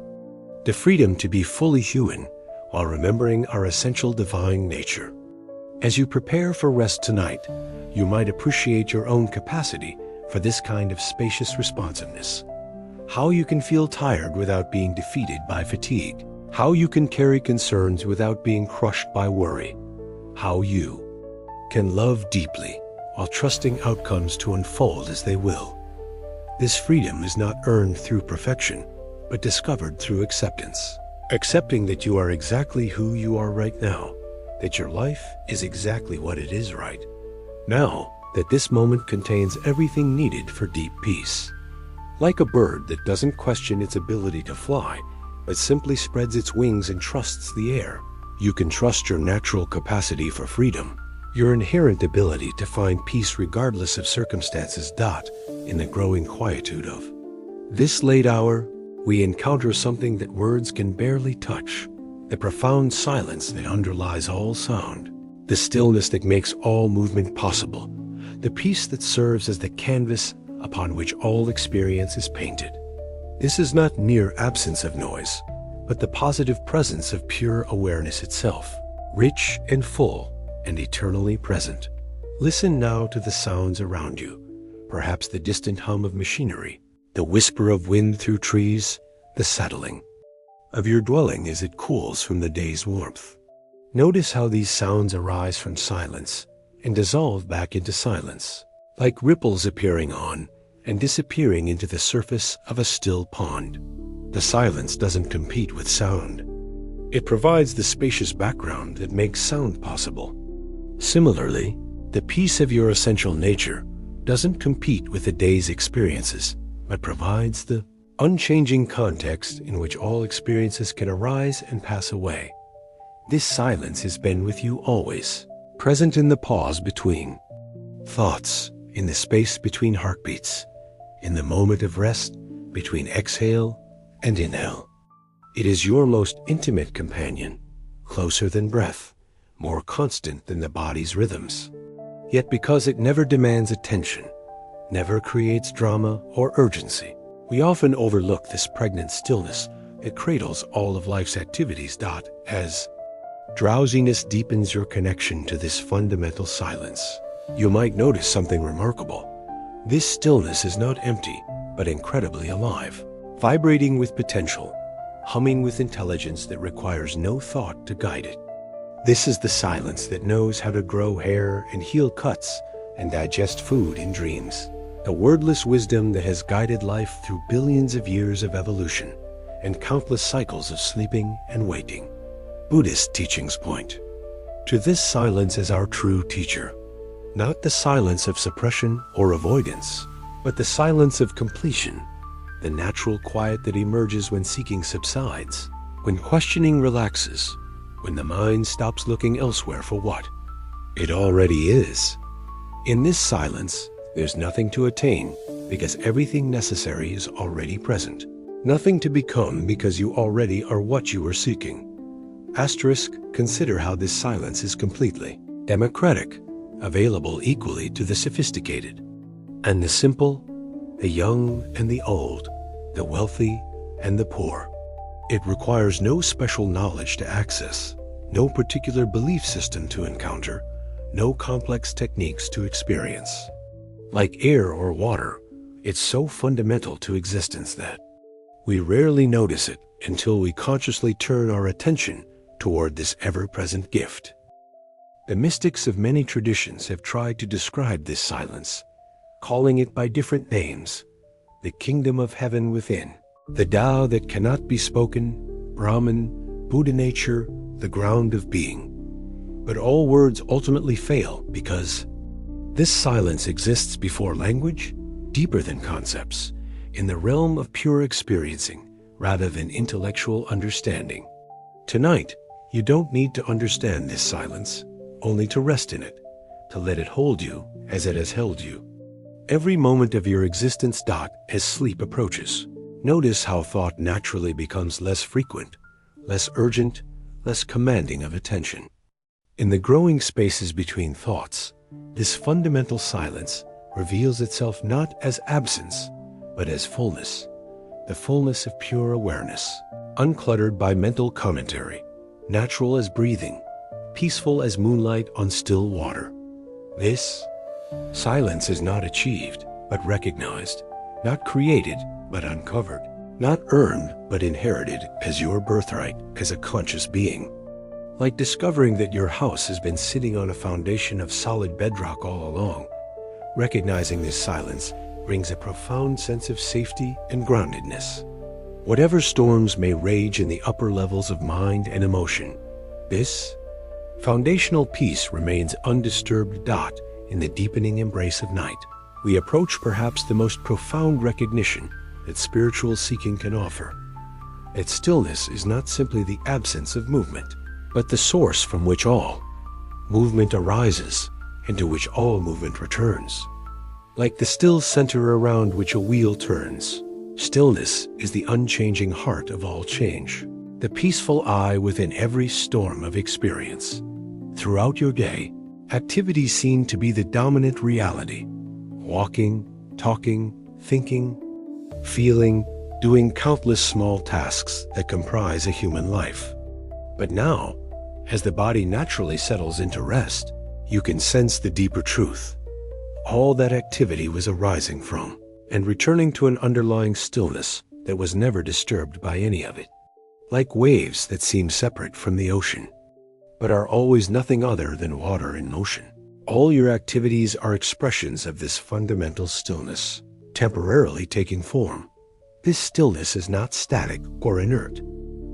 The freedom to be fully human while remembering our essential divine nature. As you prepare for rest tonight, you might appreciate your own capacity for this kind of spacious responsiveness. How you can feel tired without being defeated by fatigue. How you can carry concerns without being crushed by worry. How you can love deeply while trusting outcomes to unfold as they will. This freedom is not earned through perfection, but discovered through acceptance. Accepting that you are exactly who you are right now, that your life is exactly what it is right now, that this moment contains everything needed for deep peace. Like a bird that doesn't question its ability to fly, but simply spreads its wings and trusts the air, you can trust your natural capacity for freedom, your inherent ability to find peace regardless of circumstances. In the growing quietude of this late hour, we encounter something that words can barely touch, the profound silence that underlies all sound, the stillness that makes all movement possible, the peace that serves as the canvas upon which all experience is painted. This is not mere absence of noise, but the positive presence of pure awareness itself, rich and full and eternally present. Listen now to the sounds around you, perhaps the distant hum of machinery, the whisper of wind through trees, the settling of your dwelling as it cools from the day's warmth. Notice how these sounds arise from silence and dissolve back into silence, like ripples appearing on and disappearing into the surface of a still pond. The silence doesn't compete with sound. It provides the spacious background that makes sound possible. Similarly, the peace of your essential nature doesn't compete with the day's experiences, but provides the unchanging context in which all experiences can arise and pass away. This silence has been with you always, present in the pause between thoughts, in the space between heartbeats, in the moment of rest between exhale and inhale. It is your most intimate companion, closer than breath, more constant than the body's rhythms. Yet because it never demands attention, never creates drama or urgency, we often overlook this pregnant stillness that cradles all of life's activities. As drowsiness deepens your connection to this fundamental silence, you might notice something remarkable. This stillness is not empty, but incredibly alive, vibrating with potential, humming with intelligence that requires no thought to guide it. This is the silence that knows how to grow hair and heal cuts and digest food in dreams. A wordless wisdom that has guided life through billions of years of evolution and countless cycles of sleeping and waking. Buddhist teachings point to this silence as our true teacher, not the silence of suppression or avoidance, but the silence of completion, the natural quiet that emerges when seeking subsides, when questioning relaxes, when the mind stops looking elsewhere for what it already is. In this silence, there's nothing to attain because everything necessary is already present. Nothing to become because you already are what you are seeking. Consider how this silence is completely democratic, available equally to the sophisticated and the simple, the young and the old, the wealthy and the poor. It requires no special knowledge to access, no particular belief system to encounter, no complex techniques to experience. Like air or water, it's so fundamental to existence that we rarely notice it until we consciously turn our attention toward this ever-present gift. The mystics of many traditions have tried to describe this silence, calling it by different names: the kingdom of heaven within, the Tao that cannot be spoken, Brahman, Buddha nature, the ground of being. But all words ultimately fail because this silence exists before language, deeper than concepts, in the realm of pure experiencing rather than intellectual understanding. Tonight, you don't need to understand this silence, only to rest in it, to let it hold you as it has held you. Every moment of your existence. As sleep approaches, notice how thought naturally becomes less frequent, less urgent, less commanding of attention. In the growing spaces between thoughts, this fundamental silence reveals itself not as absence, but as fullness, the fullness of pure awareness, uncluttered by mental commentary, natural as breathing, peaceful as moonlight on still water. This silence is not achieved, but recognized, not created, but uncovered, not earned, but inherited as your birthright as a conscious being. Like discovering that your house has been sitting on a foundation of solid bedrock all along, recognizing this silence brings a profound sense of safety and groundedness. Whatever storms may rage in the upper levels of mind and emotion, this foundational peace remains undisturbed dot in the deepening embrace of night. We approach perhaps the most profound recognition that spiritual seeking can offer. That stillness is not simply the absence of movement, but the source from which all movement arises and to which all movement returns. Like the still center around which a wheel turns, stillness is the unchanging heart of all change, the peaceful eye within every storm of experience. Throughout your day, activities seem to be the dominant reality. Walking, talking, thinking, feeling, doing countless small tasks that comprise a human life. But now, as the body naturally settles into rest, you can sense the deeper truth. All that activity was arising from and returning to an underlying stillness that was never disturbed by any of it. Like waves that seem separate from the ocean, but are always nothing other than water in motion. All your activities are expressions of this fundamental stillness, temporarily taking form. This stillness is not static or inert,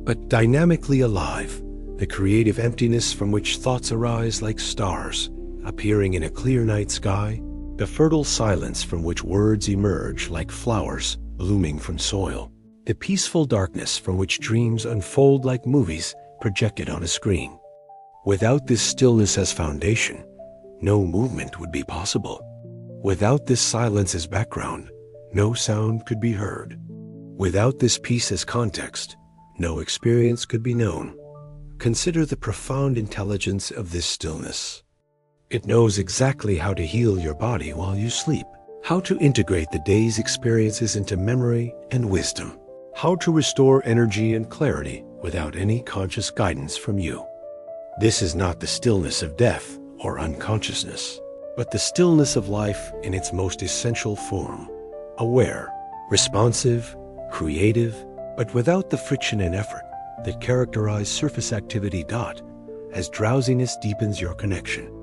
but dynamically alive, the creative emptiness from which thoughts arise like stars, appearing in a clear night sky, the fertile silence from which words emerge like flowers blooming from soil, the peaceful darkness from which dreams unfold like movies projected on a screen. Without this stillness as foundation, no movement would be possible. Without this silence as background, no sound could be heard. Without this peace as context, no experience could be known. Consider the profound intelligence of this stillness. It knows exactly how to heal your body while you sleep, how to integrate the day's experiences into memory and wisdom, how to restore energy and clarity without any conscious guidance from you. This is not the stillness of death or unconsciousness, but the stillness of life in its most essential form, aware, responsive, creative, but without the friction and effort that characterize surface activity. As drowsiness deepens your connection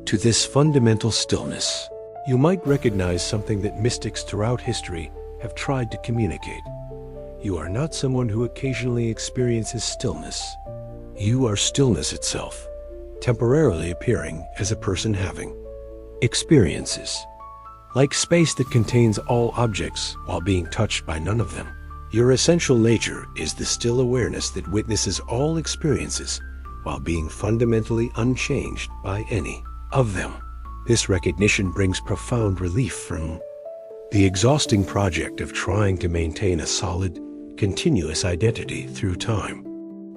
to this fundamental stillness, you might recognize something that mystics throughout history have tried to communicate. You are not someone who occasionally experiences stillness. You are stillness itself, temporarily appearing as a person having experiences. Like space that contains all objects while being touched by none of them, your essential nature is the still awareness that witnesses all experiences while being fundamentally unchanged by any of them. This recognition brings profound relief from the exhausting project of trying to maintain a solid, continuous identity through time.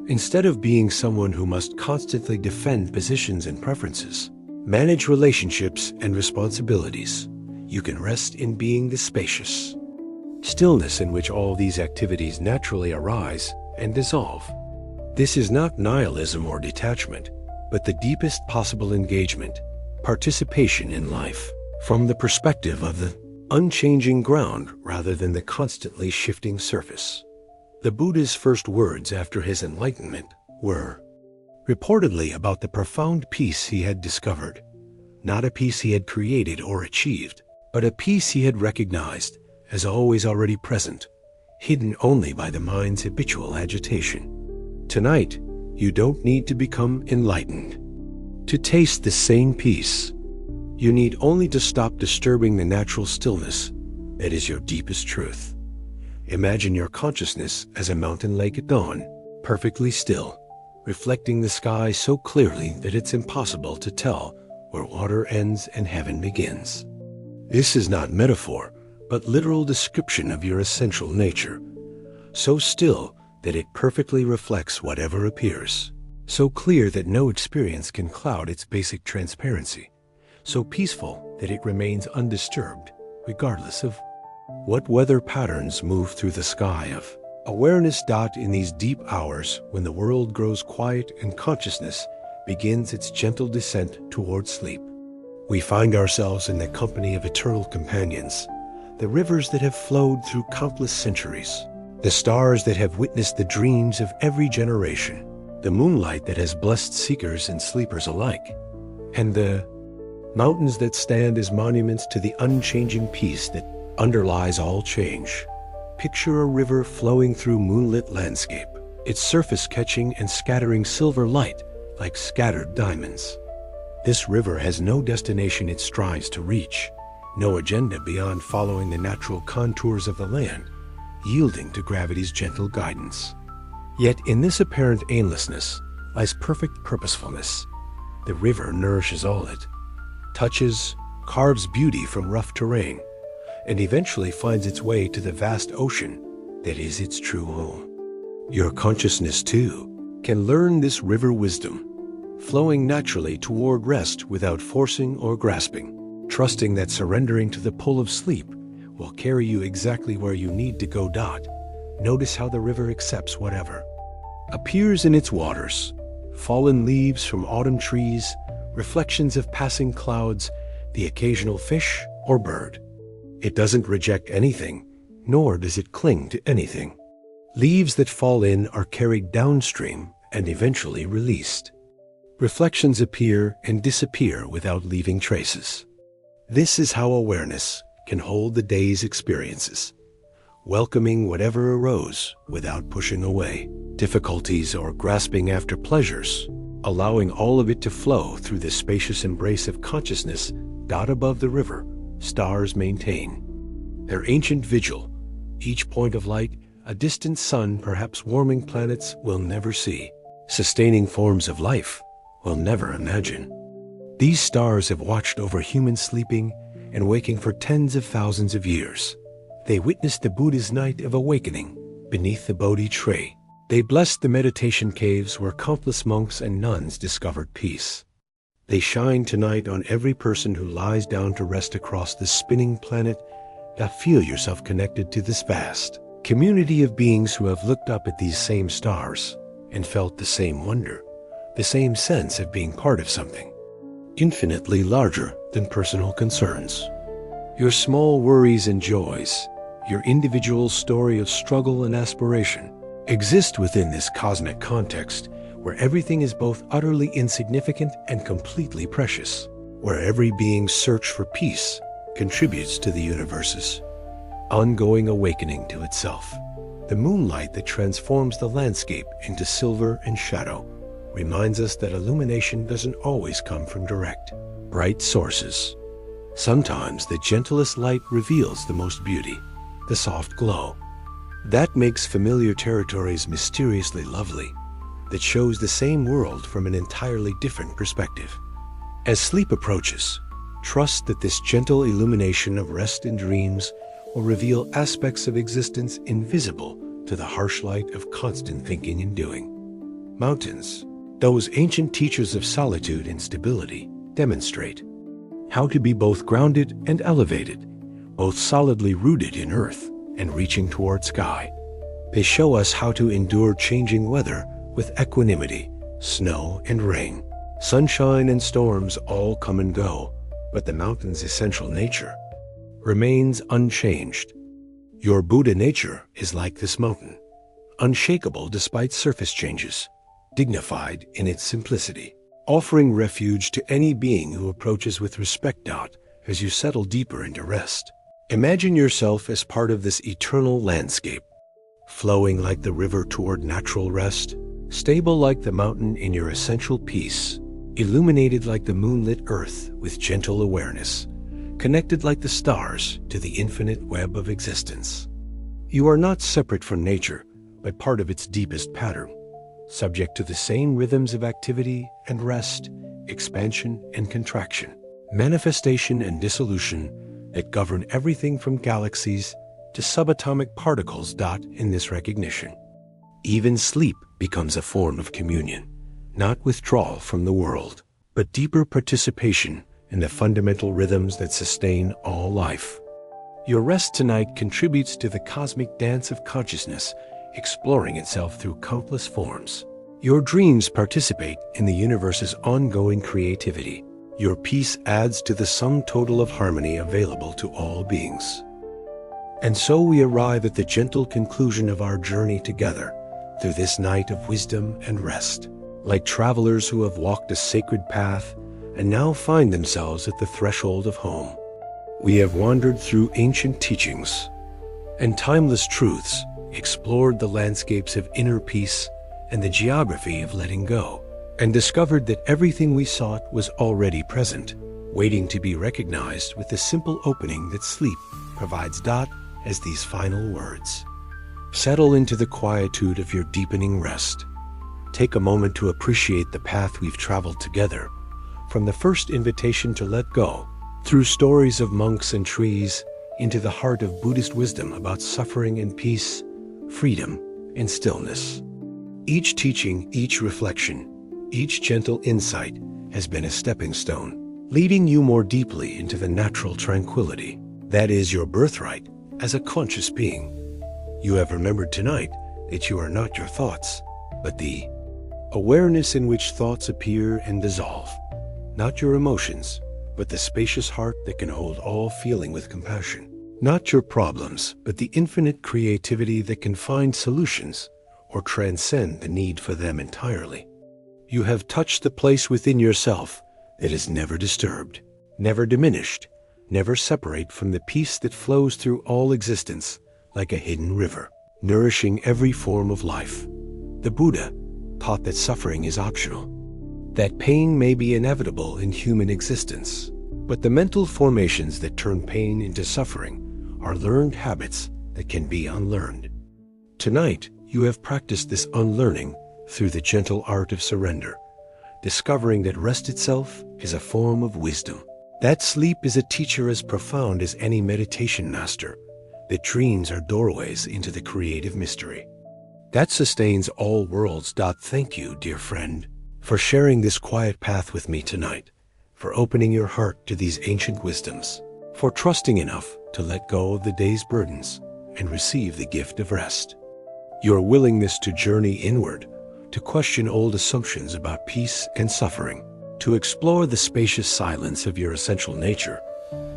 Instead of being someone who must constantly defend positions and preferences, manage relationships and responsibilities, you can rest in being the spacious stillness in which all these activities naturally arise and dissolve. This is not nihilism or detachment, but the deepest possible engagement, participation in life, from the perspective of the unchanging ground rather than the constantly shifting surface. The Buddha's first words after his enlightenment were reportedly about the profound peace he had discovered, not a peace he had created or achieved, but a peace he had recognized as always already present, hidden only by the mind's habitual agitation. Tonight, you don't need to become enlightened to taste the same peace. You need only to stop disturbing the natural stillness that is your deepest truth. Imagine your consciousness as a mountain lake at dawn, perfectly still, reflecting the sky so clearly that it's impossible to tell where water ends and heaven begins. This is not metaphor, but literal description of your essential nature, so still that it perfectly reflects whatever appears. So clear that no experience can cloud its basic transparency. So peaceful that it remains undisturbed, regardless of what weather patterns move through the sky of awareness. In these deep hours when the world grows quiet and consciousness begins its gentle descent towards sleep, we find ourselves in the company of eternal companions, the rivers that have flowed through countless centuries, the stars that have witnessed the dreams of every generation, the moonlight that has blessed seekers and sleepers alike, and the mountains that stand as monuments to the unchanging peace that underlies all change. Picture a river flowing through moonlit landscape, its surface catching and scattering silver light like scattered diamonds. This river has no destination it strives to reach, no agenda beyond following the natural contours of the land, yielding to gravity's gentle guidance. Yet in this apparent aimlessness lies perfect purposefulness. The river nourishes all it touches, carves beauty from rough terrain, and eventually finds its way to the vast ocean that is its true home. Your consciousness, too, can learn this river wisdom, flowing naturally toward rest without forcing or grasping, trusting that surrendering to the pull of sleep will carry you exactly where you need to go. Notice how the river accepts whatever appears in its waters: fallen leaves from autumn trees, reflections of passing clouds, the occasional fish or bird. It doesn't reject anything, nor does it cling to anything. Leaves that fall in are carried downstream and eventually released. Reflections appear and disappear without leaving traces. This is how awareness can hold the day's experiences, welcoming whatever arose without pushing away difficulties or grasping after pleasures, allowing all of it to flow through the spacious embrace of consciousness. Above the river, stars maintain their ancient vigil, each point of light a distant sun perhaps warming planets we'll never see, sustaining forms of life we'll never imagine. These stars have watched over humans sleeping and waking for tens of thousands of years. They witnessed the Buddha's night of awakening beneath the Bodhi tree. They blessed the meditation caves where countless monks and nuns discovered peace. They shine tonight on every person who lies down to rest across this spinning planet. Feel yourself connected to this vast community of beings who have looked up at these same stars and felt the same wonder, the same sense of being part of something infinitely larger than personal concerns. Your small worries and joys, your individual story of struggle and aspiration, exist within this cosmic context where everything is both utterly insignificant and completely precious, where every being's search for peace contributes to the universe's ongoing awakening to itself. The moonlight that transforms the landscape into silver and shadow reminds us that illumination doesn't always come from direct, bright sources. Sometimes the gentlest light reveals the most beauty, the soft glow that makes familiar territories mysteriously lovely, that shows the same world from an entirely different perspective. As sleep approaches, trust that this gentle illumination of rest and dreams will reveal aspects of existence invisible to the harsh light of constant thinking and doing. Mountains, those ancient teachers of solitude and stability, demonstrate how to be both grounded and elevated, both solidly rooted in earth and reaching toward sky. They show us how to endure changing weather with equanimity. Snow and rain, sunshine and storms all come and go, but the mountain's essential nature remains unchanged. Your Buddha nature is like this mountain, unshakable despite surface changes, dignified in its simplicity, offering refuge to any being who approaches with respect. As you settle deeper into rest, imagine yourself as part of this eternal landscape, flowing like the river toward natural rest, stable like the mountain in your essential peace, illuminated like the moonlit earth with gentle awareness, connected like the stars to the infinite web of existence. You are not separate from nature, but part of its deepest pattern, subject to the same rhythms of activity and rest, expansion and contraction, manifestation and dissolution that govern everything from galaxies to subatomic particles. In this recognition, Even sleep becomes a form of communion, not withdrawal from the world, but deeper participation in the fundamental rhythms that sustain all life. Your rest tonight contributes to the cosmic dance of consciousness, exploring itself through countless forms. Your dreams participate in the universe's ongoing creativity. Your peace adds to the sum total of harmony available to all beings. And so we arrive at the gentle conclusion of our journey together through this night of wisdom and rest. Like travelers who have walked a sacred path and now find themselves at the threshold of home. We have wandered through ancient teachings and timeless truths, explored the landscapes of inner peace and the geography of letting go, and discovered that everything we sought was already present, waiting to be recognized with the simple opening that sleep provides. As these final words. Settle into the quietude of your deepening rest. Take a moment to appreciate the path we've traveled together, from the first invitation to let go, through stories of monks and trees, into the heart of Buddhist wisdom about suffering and peace, freedom and stillness. Each teaching, each reflection, each gentle insight has been a stepping stone, leading you more deeply into the natural tranquility that is your birthright as a conscious being. You have remembered tonight that you are not your thoughts, but the awareness in which thoughts appear and dissolve. Not your emotions, but the spacious heart that can hold all feeling with compassion. Not your problems, but the infinite creativity that can find solutions or transcend the need for them entirely. You have touched the place within yourself that is never disturbed, never diminished, never separate from the peace that flows through all existence like a hidden river, nourishing every form of life. The Buddha taught that suffering is optional, that pain may be inevitable in human existence, but the mental formations that turn pain into suffering are learned habits that can be unlearned. Tonight, you have practiced this unlearning through the gentle art of surrender, discovering that rest itself is a form of wisdom. That sleep is a teacher as profound as any meditation master, that dreams are doorways into the creative mystery that sustains all worlds. Thank you, dear friend, for sharing this quiet path with me tonight, for opening your heart to these ancient wisdoms, for trusting enough to let go of the day's burdens and receive the gift of rest. Your willingness to journey inward, to question old assumptions about peace and suffering, to explore the spacious silence of your essential nature.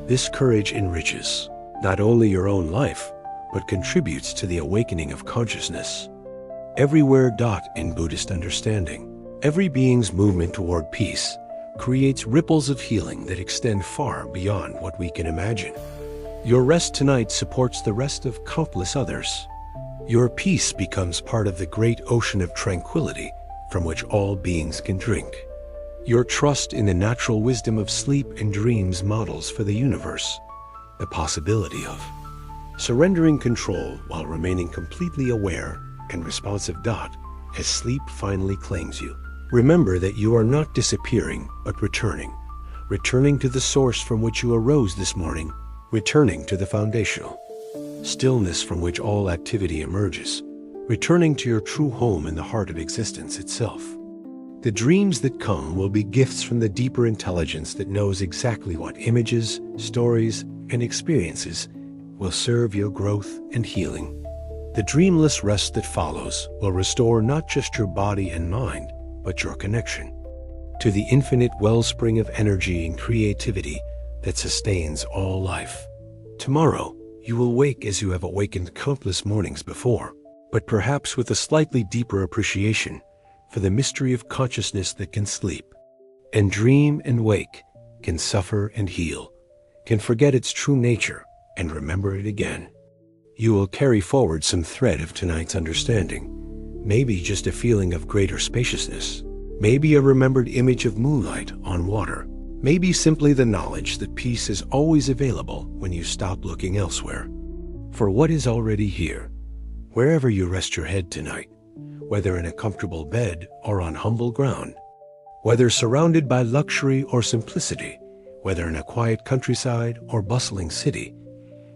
This courage enriches not only your own life, but contributes to the awakening of consciousness. Everywhere. In Buddhist understanding, every being's movement toward peace creates ripples of healing that extend far beyond what we can imagine. Your rest tonight supports the rest of countless others. Your peace becomes part of the great ocean of tranquility from which all beings can drink. Your trust in the natural wisdom of sleep and dreams models for the universe the possibility of surrendering control while remaining completely aware and responsive. As sleep finally claims you, remember that you are not disappearing, but returning to the source from which you arose this morning, returning to the foundational stillness from which all activity emerges, returning to your true home in the heart of existence itself. The dreams that come will be gifts from the deeper intelligence that knows exactly what images, stories, and experiences will serve your growth and healing. The dreamless rest that follows will restore not just your body and mind, but your connection to the infinite wellspring of energy and creativity that sustains all life. Tomorrow, you will wake as you have awakened countless mornings before, but perhaps with a slightly deeper appreciation for the mystery of consciousness that can sleep and dream and wake, can suffer and heal, can forget its true nature and remember it again. You will carry forward some thread of tonight's understanding, maybe just a feeling of greater spaciousness, maybe a remembered image of moonlight on water, maybe simply the knowledge that peace is always available when you stop looking elsewhere. For what is already here, wherever you rest your head tonight, whether in a comfortable bed or on humble ground, whether surrounded by luxury or simplicity, whether in a quiet countryside or bustling city,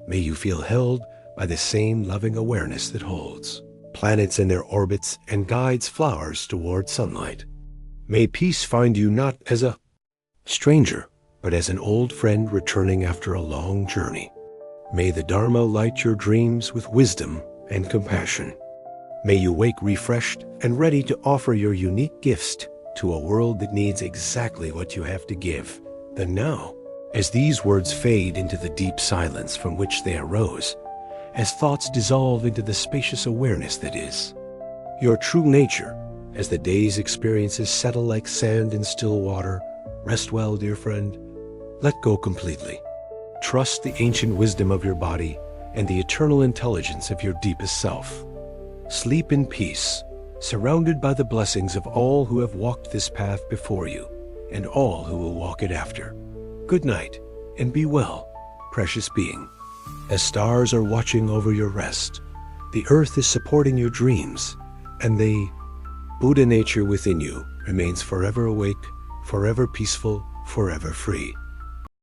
may you feel held by the same loving awareness that holds. planets in their orbits and guides flowers toward sunlight. May peace find you not as a stranger, but as an old friend returning after a long journey. May the Dharma light your dreams with wisdom and compassion. May you wake refreshed and ready to offer your unique gifts to a world that needs exactly what you have to give, the now. As these words fade into the deep silence from which they arose, as thoughts dissolve into the spacious awareness that is your true nature, as the day's experiences settle like sand in still water, rest well, dear friend. Let go completely. Trust the ancient wisdom of your body and the eternal intelligence of your deepest self. Sleep in peace, surrounded by the blessings of all who have walked this path before you and all who will walk it after. Good night, and be well, precious being. As stars are watching over your rest, the earth is supporting your dreams, and the Buddha nature within you remains forever awake, forever peaceful, forever free.